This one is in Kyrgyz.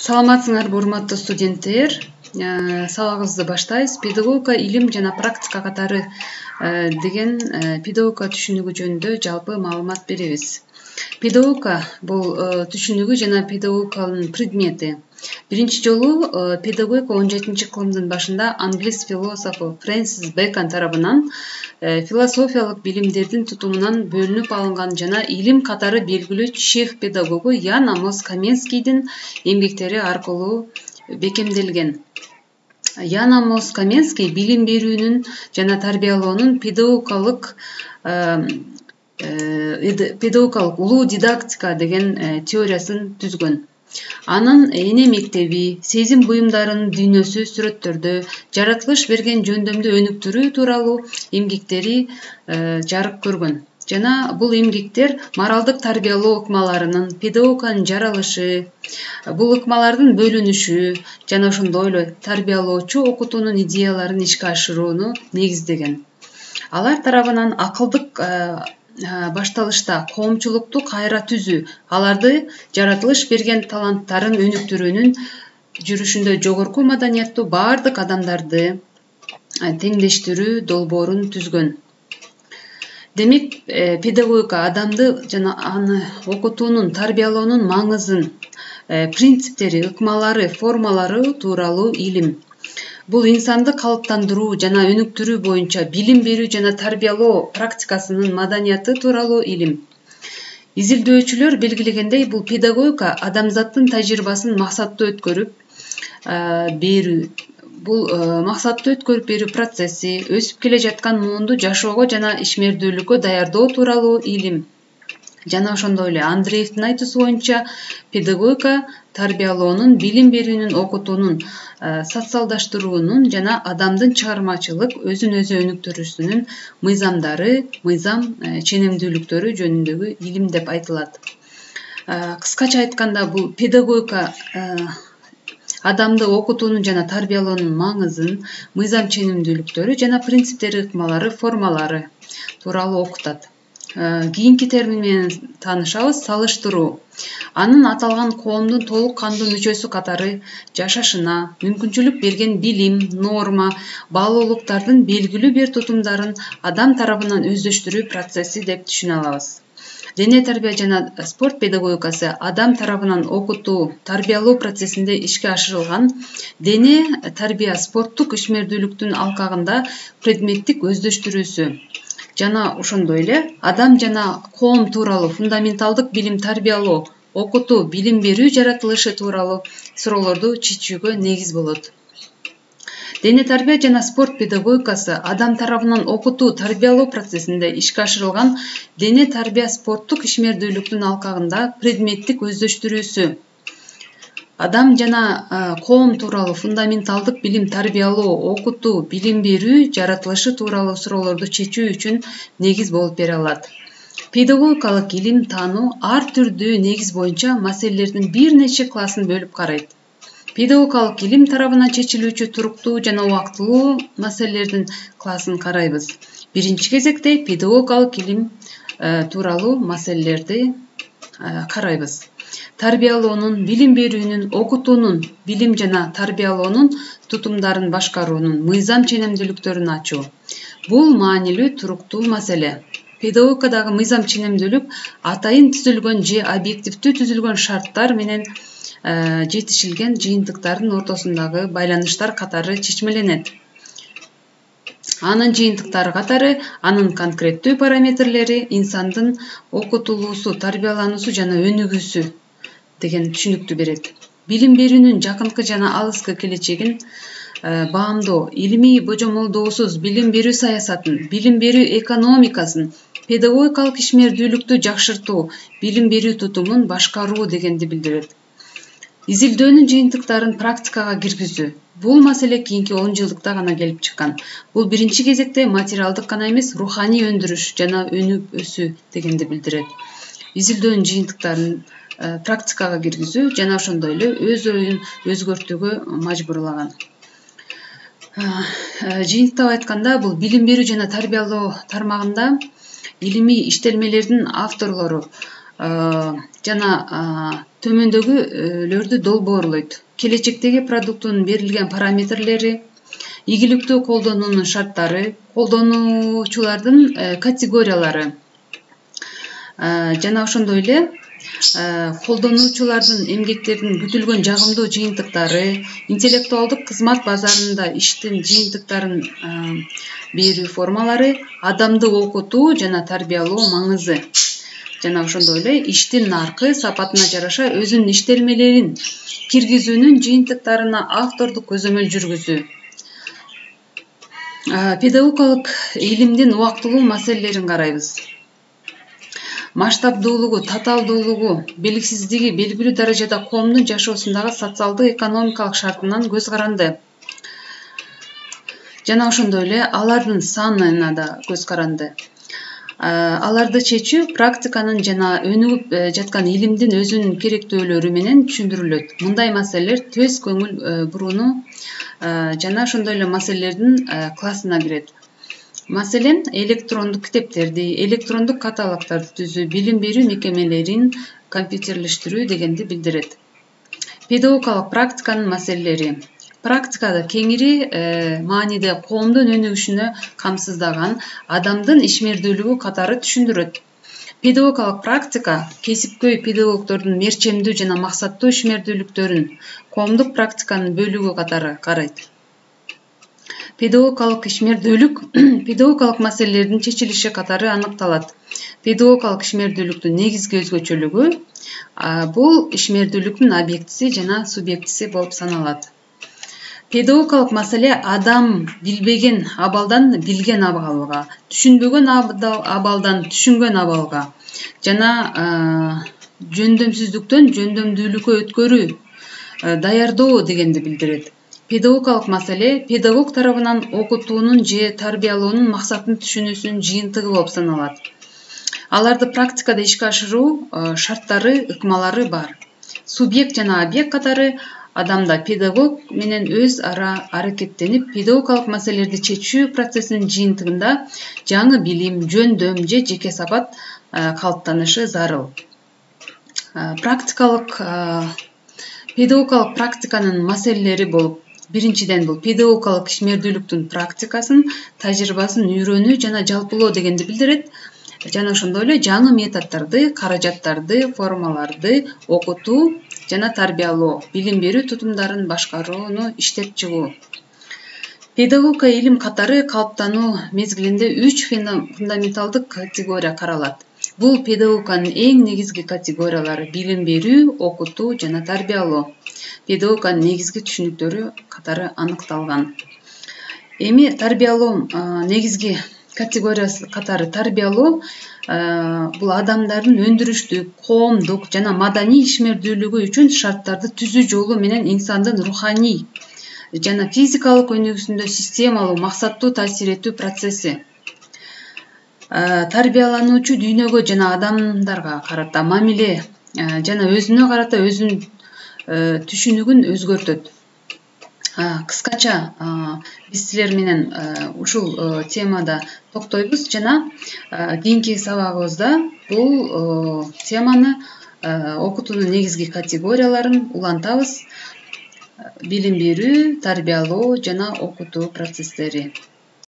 Саламатсыңарбы урматтуу студенттер. Сабагыбызды баштайбыз. Педагогика илим жана практика катары деген педагогика түшүнүгү жөнүндө жалпы маалымат беребиз. Педагогика бул түшүнүгү жана педагогиканын предмети. Биринчи жолу педагогика 17-кылымдын башында англис философу Фрэнсис Бэкон тарабынан философиялык билимдердин тутумунан бөлүнүп алынган жана илим катары белгилүү чех педагогу Ян Амос Коменскийдин эмгектери аркылуу бекемделген. Ян Амос Коменский билим берүүнүн жана тарбиялоонун педагогикалык улуу дидактика деген теориясын түзгөн. Анын эне мектеби, сезим буюмдарынын дүйнөсү сүрөттөрдө, жаратылыш берген жөндөмдү өнүктүрүү тууралуу эмгектери жарык көргөн. Жана бул эмгектер моралдык тарбиялоо ыкмаларынын, педагогиканын жаралышы, бул ыкмалардын бөлүнүшү жана ошондой эле тарбиялоочу окутуунун идеяларын ишке ашырууну негиздеген. Алар тарабынан акылдык башталышта коомчулукту кайра түзүү, аларды жаратылыш берген таланттарын өнүктүрүүнүн жүрүшүндө жогорку маданияттуу бардык адамдарды теңдештирүү долбоорун түзгөн. Демек, педагогика адамды жана аны окутуунун, тарбиялоонун маңызын, принциптери, ыкмалары, формалары тууралуу илим. Бул инсанды калыптандыруу жана өнүктүрүү боюнча билим берүү жана тарбиялоо практикасынын маданияты тууралуу илим. Изилдөөчүлөр белгилегендей, бул педагогика адамзаттын тажрыйбасын максаттуу өткөрүп берүү процесси, өсүп келе жаткан муунду жашоого жана ишмердүүлүккө даярдоо тууралуу илим. Жана ошондой эле Андреевдин айтуусу боюнча педагогика тарбиялоонун, билим берүүнүн, окутуунун, социалдаштыруунун жана адамдын чыгармачылык, өзүн өзү өнүктүрүүсүнүн мыйзамдары, мыйзам ченемдүүлүктөрү жөнүндөгү илим деп айтылат. Кыскача айтканда, бул педагогика адамды окутуунун жана тарбиялоонун маңызын, мыйзам ченемдүүлүктөрү жана принциптери, ыкмалары, формалары тууралуу окутат. Кийинки термин менен таанышабыз — салыштыруу. Анын аталган коомдун толук кандуу мүчөсү катары жашашына мүмкүнчүлүк берген билим, норма, баалуулуктардын белгилүү бир тутумдарын адам тарабынан өздөштүрүү процесси деп түшүнө алабыз. Дене тарбия жана спорт педагогикасы адам тарабынан окутуу, тарбиялоо процессинде ишке ашырылган дене тарбия спорттук ишмердүүлүктүн алкагында предметтик өздөштүрүүсү жана ошондой эле адам жана коом тууралуу фундаменталдык билим тарбиялоо, окутуу, билим берүү жаратылышы тууралуу суроолорду чечүүгө негиз болот. Дене тарбия жана спорт педагогикасы адам тарабынан окутуу, тарбиялоо процессинде ишке ашырылган дене тарбия спорттук ишмердүүлүктүн алкагында предметтик өздөштүрүүсү адам жана коом тууралуу фундаменталдык билим тарбиялоо, окутуу, билим берүү жаратылышы тууралуу суроолорду чечүү үчүн негиз болуп бере алат. Педагогикалык илим таануу ар түрдүү негиз боюнча маселелердин бир нече классын бөлүп карайт. Педагогикалык илим тарабынан чечилүүчү туруктуу жана убактылуу маселелердин классын карайбыз. Биринчи кезекте педагогикалык илим тууралуу маселелерди карайбыз. Тарбиялоонун, билим берүүнүн, окутуунун, билим жана тарбиялоонун тутумдарын башкаруунун мыйзам ченемдүүлүктөрүн ачуу. Бул маанилүү туруктуу маселе. Педагогикадагы мыйзам ченемдүүлүк атайын түзүлгөн же объективдүү түзүлгөн шарттар менен жетишилген жыйынтыктардын ортосундагы байланыштар катары чечмеленет. Анын жыйынтыктары катары анын конкреттүү параметрлери, инсандын окутулуусу, тарбиялануусу жана өнүгүүсү деген түшүнүктү берет. Билим берүүнүн жакынкы жана алыскы келечегин баамдоо, илимий божомолдоосуз билим берүү саясатын, билим берүү экономикасын, педагогикалык ишмердүүлүктү жакшыртуу, билим берүү тутумун башкаруу дегенди билдирет. Изилдөөнүн жыйынтыктарын практикага киргизүү. Бул маселе кийинки 10 жылдыкта гана келип чыккан. Бул биринчи кезекте материалдык гана эмес, руханий өндүрүш жана өнүп өсүү дегенди билдирет. Изилдөөнүн жыйынтыктарын практикага киргизүү жана ошондой эле өз оюн өзгөртүүгө мажбурлаган. Жыйынтыктап айтканда, бул билим берүү жана тарбиялоо тармагында илимий иштелмелердин авторлору жана төмөндөгүлөрдү долбоорлойт. Келечектеги продукттун берилген параметрлери, ийгиликтүү колдонуунун шарттары, колдонуучулардын категориялары жана ошондой эле колдонуучулардын эмгектеринин күтүлгөн жагымдуу жыйынтыктары, интеллектуалдык кызмат базарында иштин жыйынтыктарын берүү формалары, адамды окутуу жана тарбиялоо маңызы жана ошондой эле иштин наркы сапатына жараша өзүнүн иштелмелерин киргизүүнүн жыйынтыктарына автордук көзөмөл жүргүзүү. Педагогикалык илимдин убактылуу маселелерин карайбыз. Масштабдуулугу, татаалдуулугу, белгисиздиги белгилүү даражада коомдун жашоосундагы социалдык экономикалык шартынан көз каранды. Жана ошондой эле алардын санына да көз каранды. Аларды чечүү практиканын жана өнүгүп жаткан илимдин өзүнүн керектөөлөрү менен түшүндүрүлөт. Мындай маселелер төз көңүл бурууну жана ошондой эле маселелердин классына кирет. Маселен, электрондук китептерди, электрондук каталогдорду түзүү, билим берүү мекемелерин компьютерлештирүү дегенди билдирет. Педагогикалык практиканын маселелери. Практикада кеңири мааниде коомдун өнүгүшүнө камсыздаган адамдын ишмердүүлүгү катары түшүндүрөт. Педагогикалык практика кесипкөй педагогдордун мерчемдүү жана максаттуу ишмердүүлүктөрүн коомдук практиканын бөлүгү катары карайт. Педагогикалык ишмердүүлүк педагогикалык маселелердин чечилиши катары аныкталат. Педагогикалык ишмердүүлүктүн негизги өзгөчөлүгү бул ишмердүүлүктүн объектиси жана субъектиси болуп саналат. Педагогикалык маселе адам билбеген абалдан билген абалга, түшүнбөгөн абалдан түшүнгөн абалга жана жөндөмсүздүктөн жөндөмдүүлүккө өткөрүү, даярдоо дегенди билдирет. Педагогикалык маселе педагог тарабынан окутуунун же тарбиялоонун максатын түшүнүүсүнүн жыйынтыгы болуп саналат. Аларды практикада ишке ашыруу шарттары, ыкмалары бар. Субъект жана объект катары адамда педагог менен өз ара аракеттенип, педагогикалык маселелерди чечүү процессинин жыйынтыгында жаңы билим, жөндөм же жеке сапат калыптанышы зарыл. Педагогикалык практиканын маселелери болуп, биринчиден бул педагогикалык ишмердүүлүктүн практикасын, тажрыйбасын үйрөнүү жана жалпылоо дегенди билдирет. Жана ошондой эле жаңы методдорду, каражаттарды, формаларды окутуу жана тарбиялоо, билим берүү тутумдарын башкарууну иштеп чыгуу. Педагогика илим катары калыптануу мезгилинде 3 фундаменталдык категория каралат. Бул педагогиканын эң негизги категориялары: билим берүү, окутуу жана тарбиялоо. Педагогиканын негизги түшүнүктөрү катары аныкталган. Эми тарбиялоо негизги категориясы катары тарбиялоо бул адамдардын өндүрүштүк, коомдук жана маданий ишмердүүлүгү үчүн шарттарды түзүү жолу менен инсандын руханий жана физикалык өнүгүүсүндө системалуу, максаттуу таасир этүү процесси. Тарбиялануучу дүйнөгө жана адамдарга карата мамиле жана өзүнө карата өзүнүн түшүнүгүн өзгөртөт. Кыскача биз силер менен ушул темада токтойбуз жана кийинки сабагыбызда бул теманы окутуунун негизги категорияларын улантабыз. Билим берүү, тарбиялоо жана окутуу процесстери.